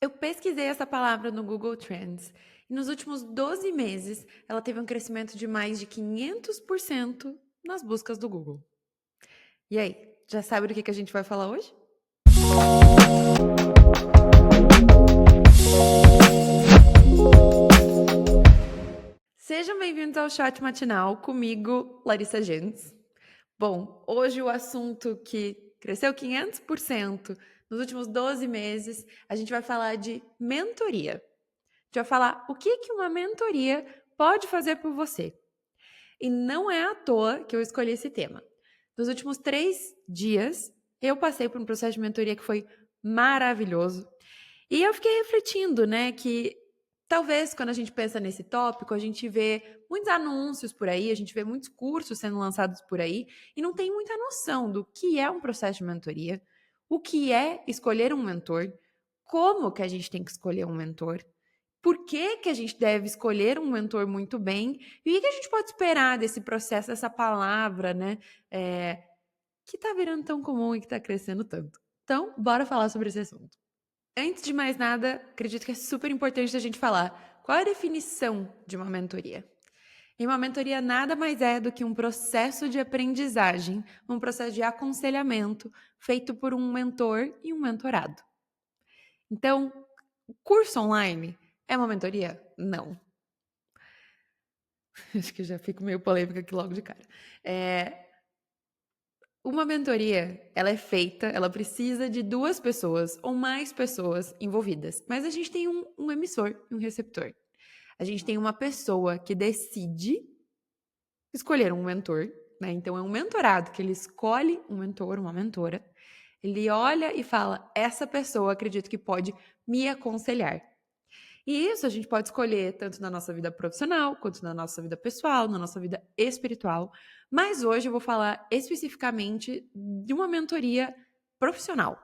Eu pesquisei essa palavra no Google Trends e nos últimos 12 meses ela teve um crescimento de mais de 500% nas buscas do Google. E aí, já sabe do que a gente vai falar hoje? Sejam bem-vindos ao Chat Matinal comigo, Larissa Gentes. Bom, hoje o assunto que cresceu 500% nos últimos 12 meses, a gente vai falar de mentoria. A gente vai falar o que uma mentoria pode fazer por você. E não é à toa que eu escolhi esse tema. Nos últimos 3 dias, eu passei por um processo de mentoria que foi maravilhoso. E eu fiquei refletindo, né, que talvez quando a gente pensa nesse tópico, a gente vê muitos anúncios por aí, a gente vê muitos cursos sendo lançados por aí e não tem muita noção do que é um processo de mentoria, o que é escolher um mentor, como que a gente tem que escolher um mentor, por que a gente deve escolher um mentor muito bem e o que a gente pode esperar desse processo, dessa palavra, né, que está virando tão comum e que está crescendo tanto. Então, bora falar sobre esse assunto. Antes de mais nada, acredito que é super importante a gente falar qual é a definição de uma mentoria. E uma mentoria nada mais é do que um processo de aprendizagem, um processo de aconselhamento feito por um mentor e um mentorado. Então, o curso online é uma mentoria? Não. Acho que já fico meio polêmica aqui logo de cara. Uma mentoria, ela é feita, ela precisa de 2 pessoas ou mais pessoas envolvidas. Mas a gente tem um emissor e um receptor. A gente tem uma pessoa que decide escolher um mentor, né? Então é um mentorado que ele escolhe um mentor, uma mentora. Ele olha e fala: essa pessoa acredito que pode me aconselhar. E isso a gente pode escolher tanto na nossa vida profissional, quanto na nossa vida pessoal, na nossa vida espiritual. Mas hoje eu vou falar especificamente de uma mentoria profissional.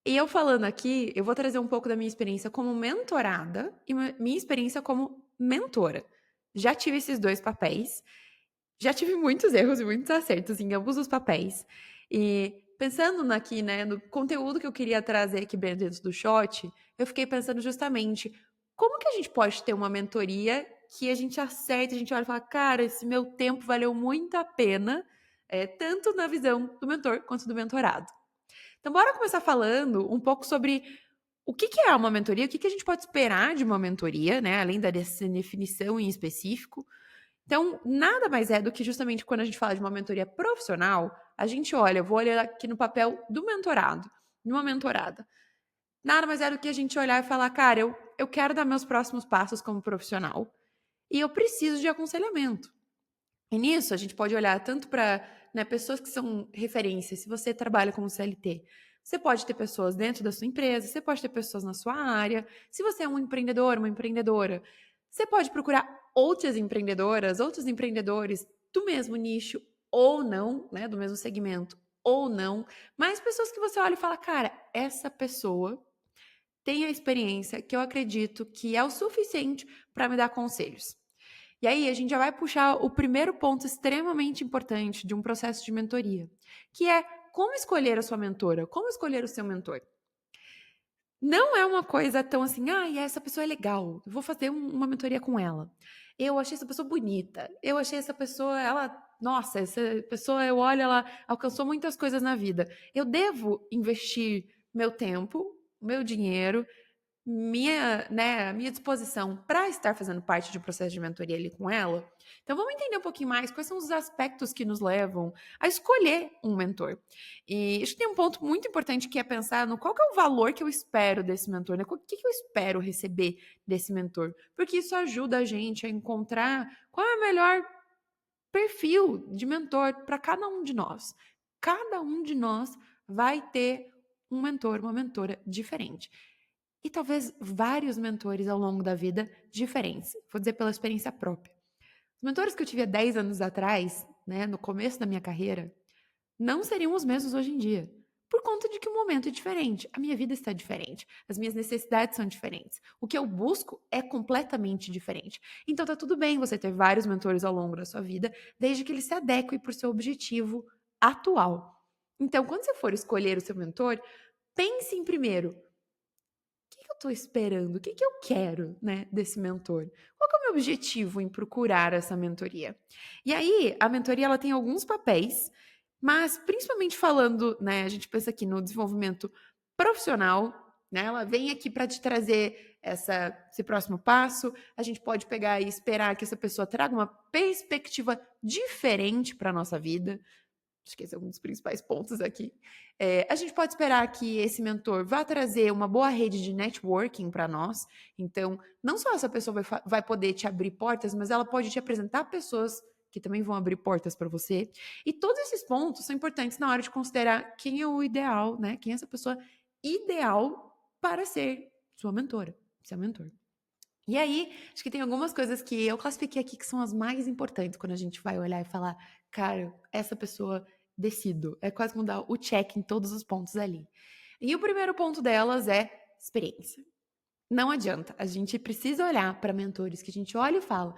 E eu falando aqui, eu vou trazer um pouco da minha experiência como mentorada e minha experiência como mentora. Já tive esses 2 papéis, já tive muitos erros e muitos acertos em ambos os papéis. E pensando aqui, né, no conteúdo que eu queria trazer aqui dentro do shot, eu fiquei pensando justamente como que a gente pode ter uma mentoria que a gente acerta, a gente olha e fala, cara, esse meu tempo valeu muito a pena, tanto na visão do mentor quanto do mentorado. Então, bora começar falando um pouco sobre o que é uma mentoria, o que a gente pode esperar de uma mentoria, né? Além dessa definição em específico. Então, nada mais é do que justamente quando a gente fala de uma mentoria profissional, a gente olha, eu vou olhar aqui no papel do mentorado, de uma mentorada. Nada mais é do que a gente olhar e falar, cara, eu quero dar meus próximos passos como profissional e eu preciso de aconselhamento. E nisso a gente pode olhar tanto para, né, pessoas que são referências. Se você trabalha como CLT, você pode ter pessoas dentro da sua empresa, você pode ter pessoas na sua área. Se você é um empreendedor, uma empreendedora, você pode procurar outras empreendedoras, outros empreendedores do mesmo nicho ou não, né, do mesmo segmento ou não, mas pessoas que você olha e fala, cara, essa pessoa tem a experiência que eu acredito que é o suficiente para me dar conselhos. E aí a gente já vai puxar o primeiro ponto extremamente importante de um processo de mentoria, que é como escolher a sua mentora, como escolher o seu mentor. Não é uma coisa tão assim, ah, essa pessoa é legal, eu vou fazer uma mentoria com ela. Eu achei essa pessoa bonita, eu achei essa pessoa, nossa, essa pessoa, eu olho, ela alcançou muitas coisas na vida. Eu devo investir meu tempo, meu dinheiro, minha disposição para estar fazendo parte de um processo de mentoria ali com ela. Então vamos entender um pouquinho mais quais são os aspectos que nos levam a escolher um mentor. E isso tem um ponto muito importante que é pensar no qual que é o valor que eu espero desse mentor, né? O que eu espero receber desse mentor? Porque isso ajuda a gente a encontrar qual é o melhor perfil de mentor para cada um de nós. Cada um de nós vai ter um mentor, uma mentora diferente. E talvez vários mentores ao longo da vida diferentes. Vou dizer pela experiência própria. Os mentores que eu tive há 10 anos atrás, né, no começo da minha carreira, não seriam os mesmos hoje em dia. Por conta de que o momento é diferente, a minha vida está diferente, as minhas necessidades são diferentes, o que eu busco é completamente diferente. Então tá tudo bem você ter vários mentores ao longo da sua vida, desde que ele se adeque para o seu objetivo atual. Então, quando você for escolher o seu mentor, pense em primeiro eu tô esperando? O que que eu quero, né, desse mentor? Qual que é o meu objetivo em procurar essa mentoria? E aí, a mentoria, ela tem alguns papéis, mas principalmente falando, né, a gente pensa aqui no desenvolvimento profissional, né, ela vem aqui para te trazer esse próximo passo. A gente pode pegar e esperar que essa pessoa traga uma perspectiva diferente para a nossa vida. Acho que esse é um dos principais pontos aqui. A gente pode esperar que esse mentor vá trazer uma boa rede de networking para nós. Então, não só essa pessoa vai poder te abrir portas, mas ela pode te apresentar pessoas que também vão abrir portas para você. E todos esses pontos são importantes na hora de considerar quem é o ideal, né? Quem é essa pessoa ideal para ser sua mentora, seu mentor. E aí, acho que tem algumas coisas que eu classifiquei aqui que são as mais importantes quando a gente vai olhar e falar, cara, essa pessoa decido. É quase como dar o check em todos os pontos ali. E o primeiro ponto delas é experiência. Não adianta, a gente precisa olhar para mentores que a gente olha e fala,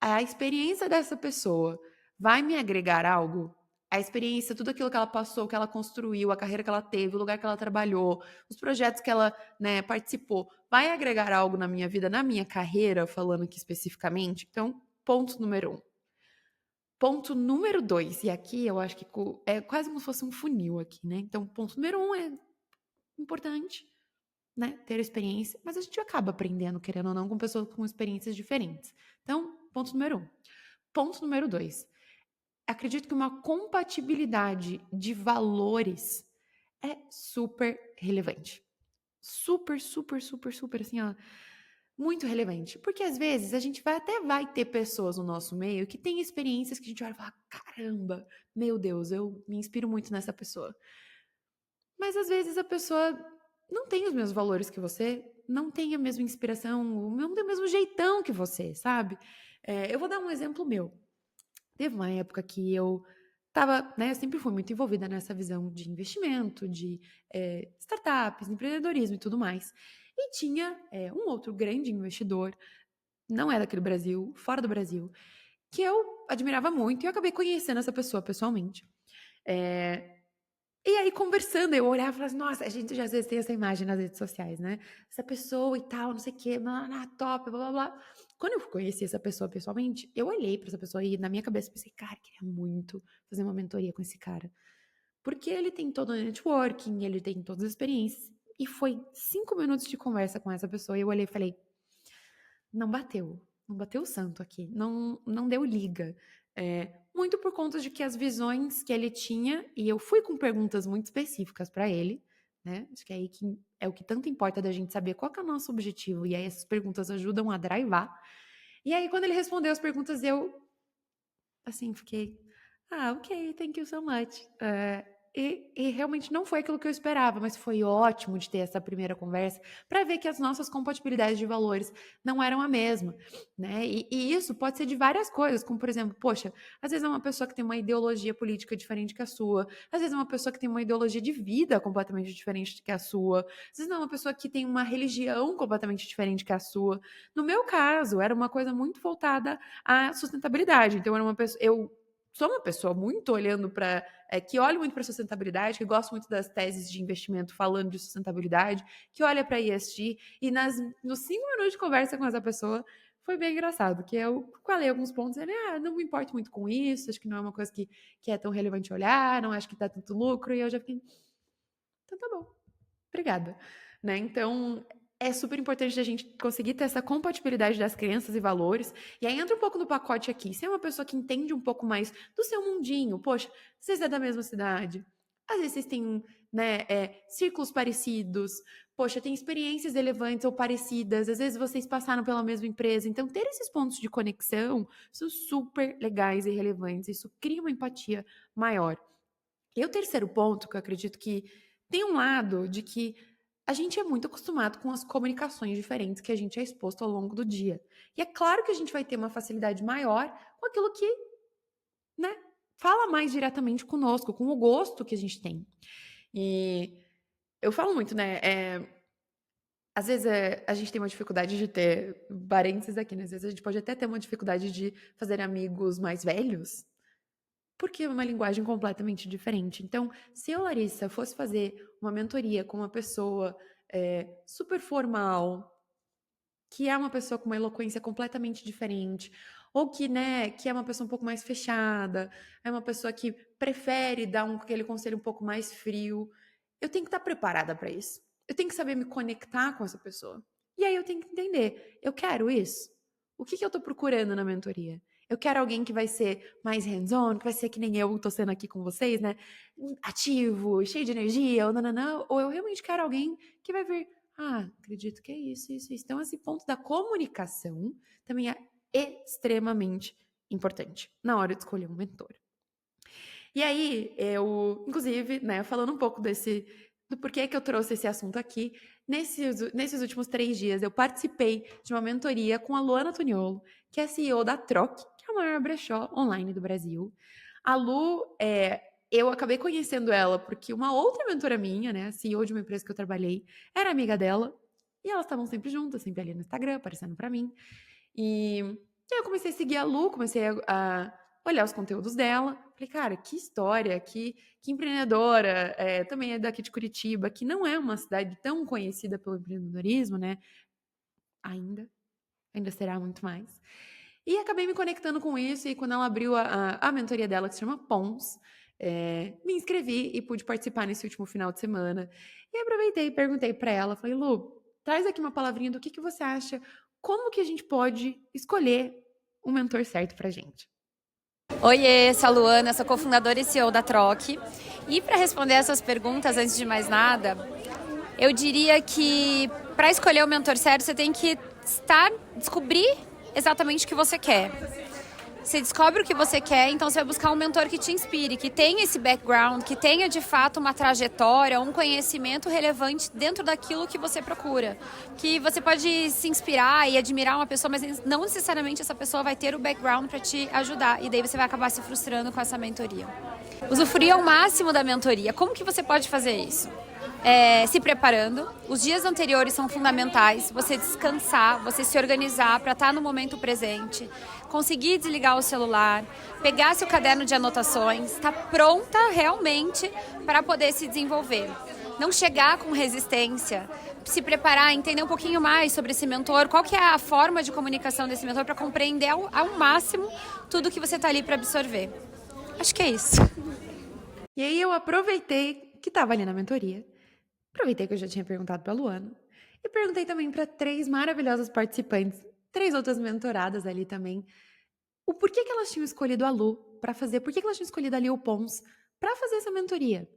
a experiência dessa pessoa vai me agregar algo? A experiência, tudo aquilo que ela passou, que ela construiu, a carreira que ela teve, o lugar que ela trabalhou, os projetos que ela, né, participou, vai agregar algo na minha vida, na minha carreira, falando aqui especificamente? Então, ponto número 1. Ponto número 2, e aqui eu acho que é quase como se fosse um funil aqui, né? Então, ponto número 1 é importante, né, ter experiência, mas a gente acaba aprendendo, querendo ou não, com pessoas com experiências diferentes. Então, ponto número 1. Ponto número 2. Acredito que uma compatibilidade de valores é super relevante. Super, super, super, super, assim, ó, muito relevante. Porque às vezes a gente até vai ter pessoas no nosso meio que têm experiências que a gente olha e fala: caramba, meu Deus, eu me inspiro muito nessa pessoa. Mas às vezes a pessoa não tem os mesmos valores que você, não tem a mesma inspiração, não tem o mesmo jeitão que você, sabe? Eu vou dar um exemplo meu. Teve uma época que eu estava, né, eu sempre fui muito envolvida nessa visão de investimento, de startups, empreendedorismo e tudo mais. E tinha um outro grande investidor, não é daqui do Brasil, fora do Brasil, que eu admirava muito e eu acabei conhecendo essa pessoa pessoalmente. É, e aí, conversando, eu olhava e falava assim, nossa, a gente já às vezes tem essa imagem nas redes sociais, né? Essa pessoa e tal, não sei o quê, top, blá, blá, blá. Quando eu conheci essa pessoa pessoalmente, eu olhei pra essa pessoa e na minha cabeça pensei, cara, queria muito fazer uma mentoria com esse cara. Porque ele tem todo o networking, ele tem todas as experiências. E foi 5 minutos de conversa com essa pessoa e eu olhei e falei, não bateu. Não bateu o santo aqui. Não, não deu liga. Muito por conta de que as visões que ele tinha, e eu fui com perguntas muito específicas para ele, né? Acho que é aí que é o que tanto importa da gente saber qual que é o nosso objetivo. E aí essas perguntas ajudam a drivar. E aí, quando ele respondeu as perguntas, eu, assim, fiquei, ok, thank you so much. E realmente não foi aquilo que eu esperava, mas foi ótimo de ter essa primeira conversa para ver que as nossas compatibilidades de valores não eram a mesma, né? E isso pode ser de várias coisas, como por exemplo, poxa, às vezes é uma pessoa que tem uma ideologia política diferente que a sua, às vezes é uma pessoa que tem uma ideologia de vida completamente diferente que a sua, às vezes é uma pessoa que tem uma religião completamente diferente que a sua. No meu caso, era uma coisa muito voltada à sustentabilidade. Então, era uma pessoa, eu sou uma pessoa muito olhando para que olha muito para sustentabilidade, que gosta muito das teses de investimento falando de sustentabilidade, que olha para ESG e nos 5 minutos de conversa com essa pessoa foi bem engraçado, que eu falei alguns pontos, ele, não me importo muito com isso, acho que não é uma coisa que é tão relevante olhar, não acho que dá tanto lucro, e eu já fiquei, então tá bom, obrigada, né? Então, é super importante a gente conseguir ter essa compatibilidade das crenças e valores. E aí entra um pouco no pacote aqui. Se é uma pessoa que entende um pouco mais do seu mundinho, poxa, vocês é da mesma cidade. Às vezes vocês têm, né, círculos parecidos. Poxa, tem experiências relevantes ou parecidas. Às vezes vocês passaram pela mesma empresa. Então, ter esses pontos de conexão são super legais e relevantes. Isso cria uma empatia maior. E o terceiro ponto, que eu acredito que tem um lado de que a gente é muito acostumado com as comunicações diferentes que a gente é exposto ao longo do dia. E é claro que a gente vai ter uma facilidade maior com aquilo que, né, fala mais diretamente conosco, com o gosto que a gente tem. E eu falo muito, né, às vezes a gente tem uma dificuldade de ter parênteses aqui, né? Às vezes a gente pode até ter uma dificuldade de fazer amigos mais velhos, porque é uma linguagem completamente diferente. Então, se eu, Larissa, fosse fazer uma mentoria com uma pessoa super formal, que é uma pessoa com uma eloquência completamente diferente, ou que, né, que é uma pessoa um pouco mais fechada, é uma pessoa que prefere dar aquele conselho um pouco mais frio. Eu tenho que estar preparada para isso. Eu tenho que saber me conectar com essa pessoa. E aí eu tenho que entender, eu quero isso? O que eu estou procurando na mentoria? Eu quero alguém que vai ser mais hands-on, que vai ser que nem eu tô sendo aqui com vocês, né? Ativo, cheio de energia, ou eu realmente quero alguém que vai vir, acredito que é isso, isso, isso. Então, esse ponto da comunicação também é extremamente importante na hora de escolher um mentor. E aí, inclusive, né, falando um pouco do porquê que eu trouxe esse assunto aqui, nesses últimos 3 dias eu participei de uma mentoria com a Luana Toniolo, que é CEO da Troc, que é o maior brechó online do Brasil. A Lu, eu acabei conhecendo ela porque uma outra mentora minha, né, a CEO de uma empresa que eu trabalhei, era amiga dela, e elas estavam sempre juntas, sempre ali no Instagram, aparecendo pra mim. E aí eu comecei a seguir a Lu, comecei a olhar os conteúdos dela. Falei, cara, que história, que empreendedora. Também é daqui de Curitiba, que não é uma cidade tão conhecida pelo empreendedorismo, né? Ainda será muito mais. E acabei me conectando com isso, e quando ela abriu a mentoria dela, que se chama Pons, me inscrevi e pude participar nesse último final de semana. E aproveitei e perguntei para ela, falei, Lu, traz aqui uma palavrinha do que você acha, como que a gente pode escolher um mentor certo pra gente. Oiê, sou a Luana, sou cofundadora e CEO da Troc. E para responder essas perguntas, antes de mais nada, eu diria que para escolher o mentor certo, você tem que descobrir exatamente o que você quer. Você descobre o que você quer, então você vai buscar um mentor que te inspire, que tenha esse background, que tenha de fato uma trajetória, um conhecimento relevante dentro daquilo que você procura. Que você pode se inspirar e admirar uma pessoa, mas não necessariamente essa pessoa vai ter o background para te ajudar. E daí você vai acabar se frustrando com essa mentoria. Usufruir ao máximo da mentoria. Como que você pode fazer isso? Se preparando. Os dias anteriores são fundamentais. Você descansar, você se organizar para estar no momento presente, conseguir desligar o celular, pegar seu caderno de anotações, estar pronta realmente para poder se desenvolver. Não chegar com resistência, se preparar, entender um pouquinho mais sobre esse mentor, qual que é a forma de comunicação desse mentor para compreender ao máximo tudo que você está ali para absorver. Acho que é isso. E aí eu aproveitei que estava ali na mentoria, aproveitei que eu já tinha perguntado para a Luana, e perguntei também para 3 maravilhosas participantes, 3 outras mentoradas ali também, o porquê que elas tinham escolhido a Lu para fazer, por que elas tinham escolhido ali o Pons para fazer essa mentoria.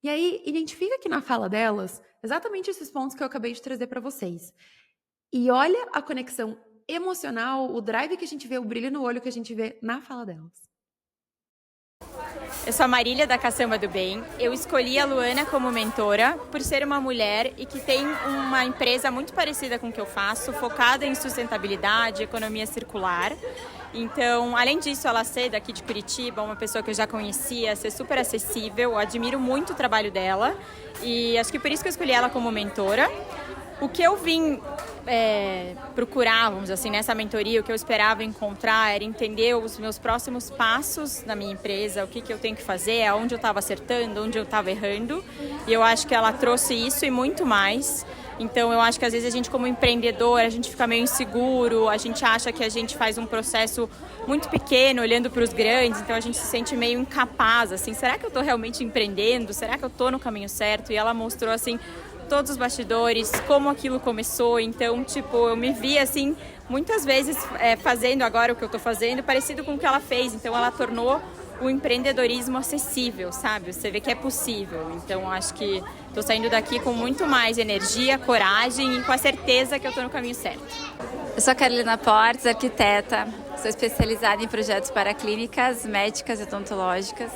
E aí, identifica aqui na fala delas exatamente esses pontos que eu acabei de trazer para vocês. E olha a conexão emocional, o drive que a gente vê, o brilho no olho que a gente vê na fala delas. Eu sou a Marília da Caçamba do Bem. Eu escolhi a Luana como mentora por ser uma mulher e que tem uma empresa muito parecida com o que eu faço, focada em sustentabilidade, economia circular. Então, além disso, ela ser daqui de Curitiba, uma pessoa que eu já conhecia, ser super acessível, eu admiro muito o trabalho dela e acho que por isso que eu escolhi ela como mentora. O que eu vim procurar, vamos dizer assim, nessa mentoria, o que eu esperava encontrar era entender os meus próximos passos na minha empresa, o que eu tenho que fazer, aonde eu estava acertando, onde eu estava errando. E eu acho que ela trouxe isso e muito mais. Então, eu acho que às vezes a gente como empreendedor, a gente fica meio inseguro, a gente acha que a gente faz um processo muito pequeno, olhando para os grandes, então a gente se sente meio incapaz, assim, será que eu estou realmente empreendendo? Será que eu estou no caminho certo? E ela mostrou, assim, todos os bastidores, como aquilo começou. Então, eu me vi, assim, muitas vezes fazendo agora o que eu estou fazendo, parecido com o que ela fez. Então, ela tornou o empreendedorismo acessível, sabe? Você vê que é possível. Então, acho que estou saindo daqui com muito mais energia, coragem e com a certeza que eu estou no caminho certo. Eu sou a Carolina Portes, arquiteta. Sou especializada em projetos para clínicas, médicas e odontológicas.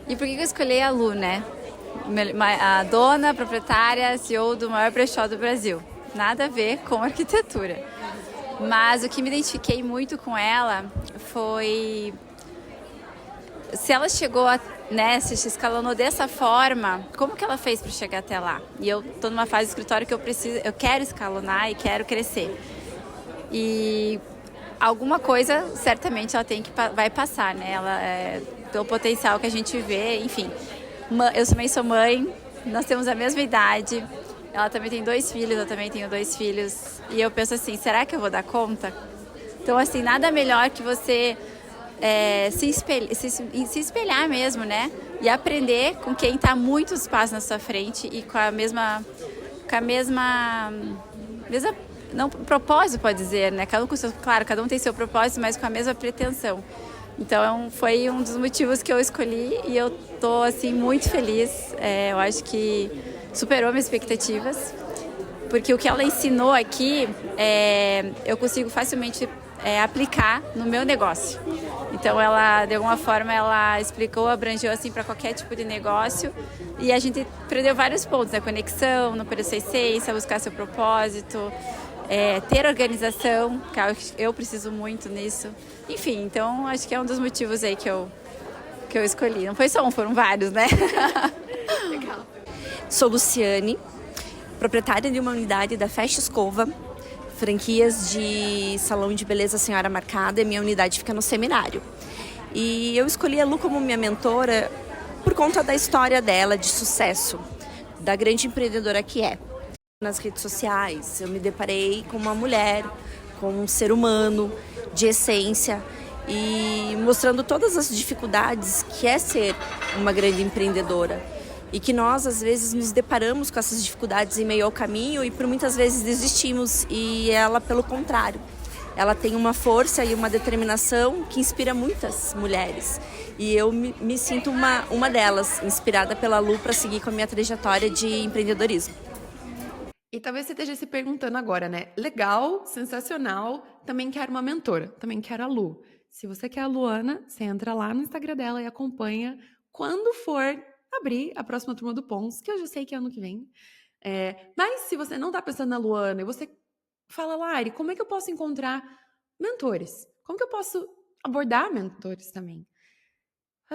E por que eu escolhi a Lu, né? A dona, proprietária, CEO do maior brechó do Brasil. Nada a ver com arquitetura. Mas o que me identifiquei muito com ela foi... Se ela chegou, se escalonou dessa forma, como que ela fez para chegar até lá? E eu estou numa fase de escritório que eu quero escalonar e quero crescer. E alguma coisa, certamente, ela vai passar, né? Ela pelo potencial que a gente vê, enfim... Eu também sou mãe, nós temos a mesma idade, Ela também tem 2 filhos, eu também tenho 2 filhos. E eu penso assim, será que eu vou dar conta? Então, assim, nada melhor que você se espelhar mesmo, né? E aprender com quem está muitos passos na sua frente e com a mesma não, propósito, pode dizer, né? Claro, cada um tem seu propósito, mas com a mesma pretensão. Então, foi um dos motivos que eu escolhi e eu tô, assim, muito feliz. Eu acho que superou minhas expectativas, porque o que ela ensinou aqui, eu consigo facilmente aplicar no meu negócio. Então, ela, de alguma forma, ela explicou, abrangeu, assim, para qualquer tipo de negócio. E a gente aprendeu vários pontos, né? Conexão, não perder sua essência, buscar seu propósito, ter organização, que eu preciso muito nisso. Enfim, então acho que é um dos motivos aí que eu escolhi. Não foi só um, foram vários, né? Legal. Sou Luciane, proprietária de uma unidade da Fecha Escova, franquias de salão de beleza Senhora Marcada, e minha unidade fica no Seminário. E eu escolhi a Lu como minha mentora por conta da história dela, de sucesso, da grande empreendedora que é. Nas redes sociais, eu me deparei com uma mulher, com um ser humano de essência e mostrando todas as dificuldades que é ser uma grande empreendedora. E que nós, às vezes, nos deparamos com essas dificuldades em meio ao caminho e por muitas vezes desistimos. E ela, pelo contrário, ela tem uma força e uma determinação que inspira muitas mulheres. E eu me sinto uma delas, inspirada pela Lu para seguir com a minha trajetória de empreendedorismo. E talvez você esteja se perguntando agora, né? Legal, sensacional, também quero uma mentora, também quero a Lu. Se você quer a Luana, você entra lá no Instagram dela e acompanha quando for abrir a próxima turma do Pons, que eu já sei que é ano que vem. Mas se você não tá pensando na Luana e você fala, Lari, como é que eu posso encontrar mentores? Como que eu posso abordar mentores também?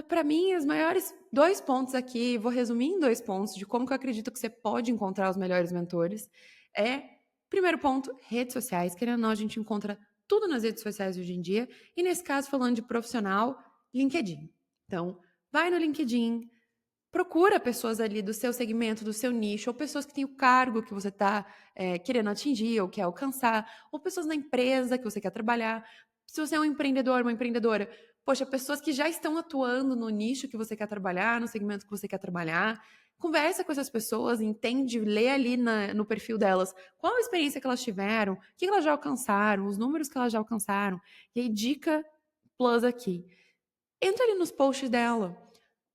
Para mim, os maiores 2 pontos aqui, vou resumir em 2 pontos de como que eu acredito que você pode encontrar os melhores mentores. Primeiro ponto, redes sociais. Querendo ou não, a gente encontra tudo nas redes sociais hoje em dia. E nesse caso, falando de profissional, LinkedIn. Então, vai no LinkedIn, procura pessoas ali do seu segmento, do seu nicho, ou pessoas que têm o cargo que você está querendo atingir ou quer alcançar, ou pessoas na empresa que você quer trabalhar. Se você é um empreendedor, uma empreendedora, poxa, pessoas que já estão atuando no nicho que você quer trabalhar, no segmento que você quer trabalhar. Conversa com essas pessoas, entende, lê ali no perfil delas qual a experiência que elas tiveram, o que elas já alcançaram, os números que elas já alcançaram. E aí, dica plus aqui. Entra ali nos posts dela.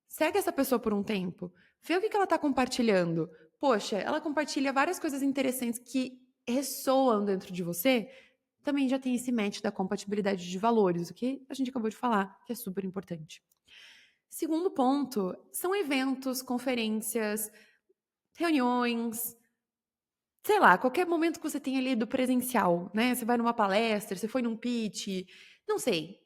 Segue essa pessoa por um tempo. Vê o que ela está compartilhando. Poxa, ela compartilha várias coisas interessantes que ressoam dentro de você. Também já tem esse match da compatibilidade de valores, o que a gente acabou de falar, que é super importante. Segundo ponto, são eventos, conferências, reuniões, sei lá, qualquer momento que você tem ali do presencial, né? Você vai numa palestra, você foi num pitch, não sei.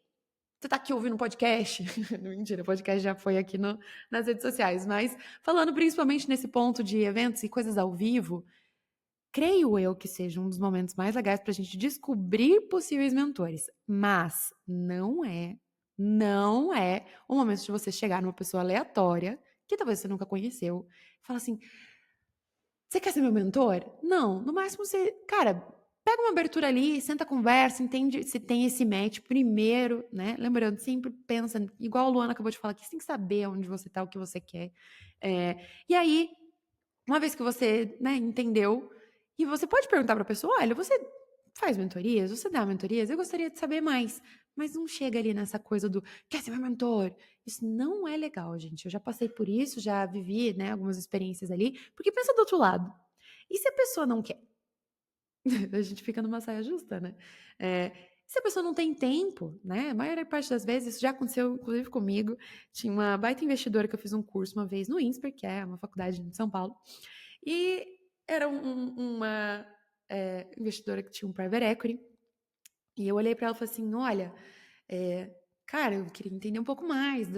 Você tá aqui ouvindo um podcast? Mentira, o podcast já foi aqui nas redes sociais, mas falando principalmente nesse ponto de eventos e coisas ao vivo, creio eu que seja um dos momentos mais legais para a gente descobrir possíveis mentores. Mas não é o momento de você chegar numa pessoa aleatória, que talvez você nunca conheceu, e falar assim, você quer ser meu mentor? Não, no máximo você, cara, pega uma abertura ali, senta, conversa, entende se tem esse match primeiro, né? Lembrando, sempre pensa, igual a Luana acabou de falar aqui, você tem que saber onde você tá, o que você quer. E aí, uma vez que você, né, entendeu, e você pode perguntar para a pessoa, olha, você faz mentorias? Você dá mentorias? Eu gostaria de saber mais. Mas não chega ali nessa coisa do, quer ser meu mentor? Isso não é legal, gente. Eu já passei por isso, já vivi, né, algumas experiências ali, porque pensa do outro lado. E se a pessoa não quer? A gente fica numa saia justa, né? Se a pessoa não tem tempo, né? A maior parte das vezes, isso já aconteceu, inclusive comigo. Tinha uma baita investidora que eu fiz um curso uma vez no INSPER, que é uma faculdade em São Paulo. E era uma investidora que tinha um private equity. E eu olhei para ela e falei assim, olha, cara, eu queria entender um pouco mais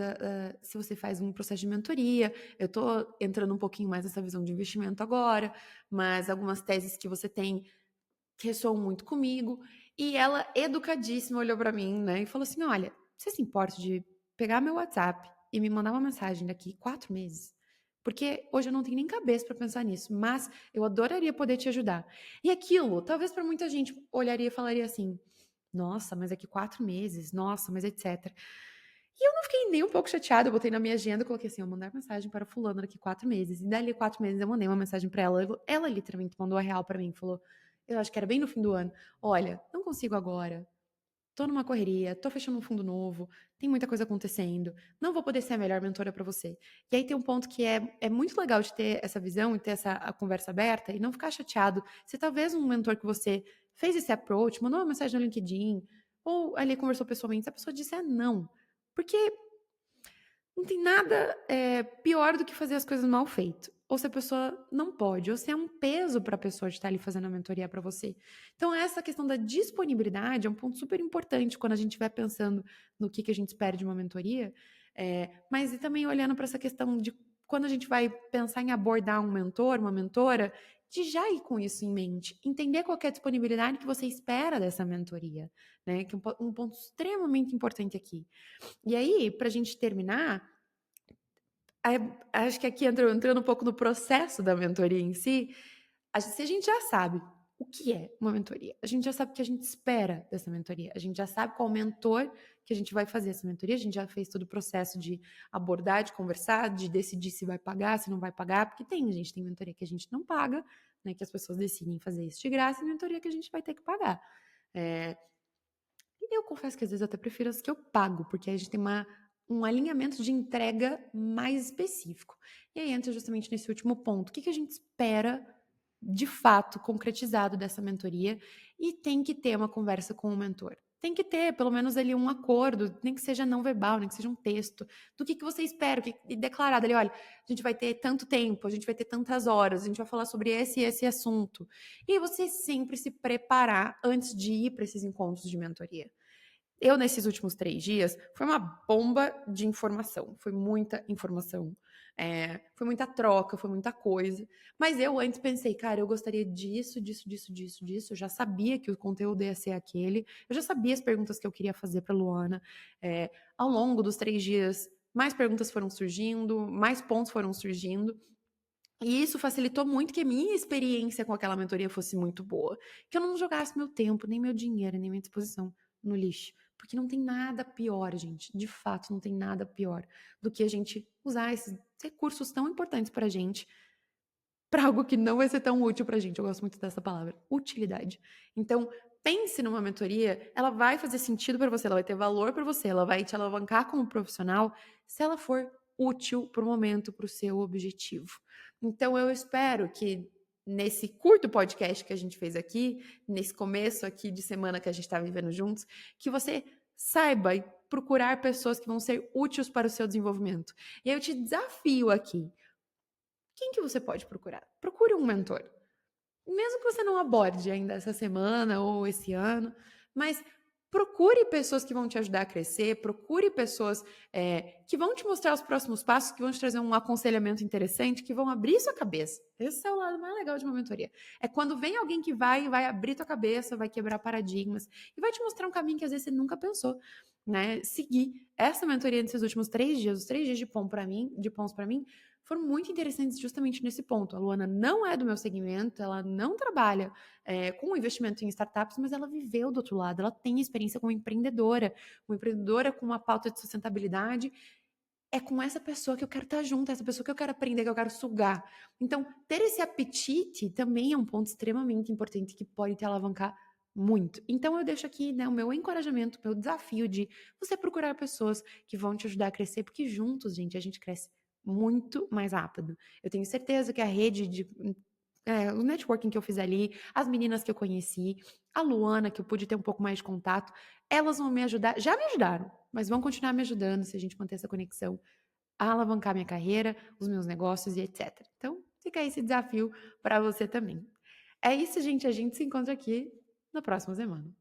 se você faz um processo de mentoria. Eu estou entrando um pouquinho mais nessa visão de investimento agora, mas algumas teses que você tem ressoam muito comigo. E ela, educadíssima, olhou para mim, né, e falou assim, olha, você se importa de pegar meu WhatsApp e me mandar uma mensagem daqui 4 meses? Porque hoje eu não tenho nem cabeça para pensar nisso, mas eu adoraria poder te ajudar. E aquilo, talvez para muita gente olharia e falaria assim: nossa, mas daqui 4 meses, nossa, mas etc. E eu não fiquei nem um pouco chateada, eu botei na minha agenda, coloquei assim, eu mandar mensagem para fulano daqui 4 meses. E dali 4 meses eu mandei uma mensagem para ela. Ela literalmente mandou a real para mim, falou, eu acho que era bem no fim do ano. Olha, não consigo agora. Tô numa correria, tô fechando um fundo novo, tem muita coisa acontecendo, não vou poder ser a melhor mentora para você. E aí tem um ponto que é muito legal de ter essa visão e ter essa a conversa aberta e não ficar chateado. Se talvez um mentor que você fez esse approach, mandou uma mensagem no LinkedIn, ou ali conversou pessoalmente, se a pessoa disser não. Porque não tem nada pior do que fazer as coisas mal feito. Ou se a pessoa não pode, ou se é um peso para a pessoa de estar ali fazendo a mentoria para você. Então, essa questão da disponibilidade é um ponto super importante quando a gente vai pensando no que a gente espera de uma mentoria, mas e também olhando para essa questão de quando a gente vai pensar em abordar um mentor, uma mentora, de já ir com isso em mente, entender qual é a disponibilidade que você espera dessa mentoria, né? Que é um ponto extremamente importante aqui. E aí, para a gente terminar, acho que aqui entrando um pouco no processo da mentoria em si, se a gente já sabe o que é uma mentoria, a gente já sabe o que a gente espera dessa mentoria, a gente já sabe qual mentor que a gente vai fazer essa mentoria, a gente já fez todo o processo de abordar, de conversar, de decidir se vai pagar, se não vai pagar, porque tem mentoria que a gente não paga, né, que as pessoas decidem fazer isso de graça, e mentoria que a gente vai ter que pagar. E eu confesso que às vezes eu até prefiro as que eu pago, porque aí a gente tem um alinhamento de entrega mais específico. E aí entra justamente nesse último ponto. O que a gente espera de fato concretizado dessa mentoria? E tem que ter uma conversa com o mentor. Tem que ter, pelo menos, ali um acordo, nem que seja não verbal, nem que seja um texto, do que você espera, e declarado ali, olha, a gente vai ter tanto tempo, a gente vai ter tantas horas, a gente vai falar sobre esse e esse assunto. E você sempre se preparar antes de ir para esses encontros de mentoria. Eu, nesses últimos 3 dias, foi uma bomba de informação. Foi muita informação. Foi muita troca, foi muita coisa. Mas eu antes pensei, cara, eu gostaria disso, disso, disso, disso, disso. Eu já sabia que o conteúdo ia ser aquele. Eu já sabia as perguntas que eu queria fazer para Luana. Ao longo dos 3 dias, mais perguntas foram surgindo, mais pontos foram surgindo. E isso facilitou muito que a minha experiência com aquela mentoria fosse muito boa. Que eu não jogasse meu tempo, nem meu dinheiro, nem minha disposição no lixo. Porque não tem nada pior, gente. De fato, não tem nada pior do que a gente usar esses recursos tão importantes pra gente para algo que não vai ser tão útil pra gente. Eu gosto muito dessa palavra, utilidade. Então, pense numa mentoria, ela vai fazer sentido para você, ela vai ter valor para você, ela vai te alavancar como profissional, se ela for útil pro momento, pro seu objetivo. Então, eu espero que nesse curto podcast que a gente fez aqui, nesse começo aqui de semana que a gente está vivendo juntos, que você saiba e procurar pessoas que vão ser úteis para o seu desenvolvimento. E aí eu te desafio aqui. Quem que você pode procurar? Procure um mentor. Mesmo que você não aborde ainda essa semana ou esse ano, mas procure pessoas que vão te ajudar a crescer, procure pessoas que vão te mostrar os próximos passos, que vão te trazer um aconselhamento interessante, que vão abrir sua cabeça. Esse é o lado mais legal de uma mentoria. É quando vem alguém que vai abrir tua cabeça, vai quebrar paradigmas e vai te mostrar um caminho que às vezes você nunca pensou, né? Seguir essa mentoria nesses últimos 3 dias, os 3 dias de pontos para mim, foram muito interessantes justamente nesse ponto. A Luana não é do meu segmento, ela não trabalha com investimento em startups, mas ela viveu do outro lado, ela tem experiência como empreendedora com uma pauta de sustentabilidade. É com essa pessoa que eu quero estar junto, essa pessoa que eu quero aprender, que eu quero sugar. Então, ter esse apetite também é um ponto extremamente importante que pode te alavancar muito. Então, eu deixo aqui, né, o meu encorajamento, o meu desafio de você procurar pessoas que vão te ajudar a crescer, porque juntos, gente, a gente cresce muito mais rápido. Eu tenho certeza que a rede o networking que eu fiz ali, as meninas que eu conheci, a Luana, que eu pude ter um pouco mais de contato, elas vão me ajudar, já me ajudaram, mas vão continuar me ajudando se a gente manter essa conexão, a alavancar minha carreira, os meus negócios e etc. Então, fica aí esse desafio para você também. É isso, gente. A gente se encontra aqui na próxima semana.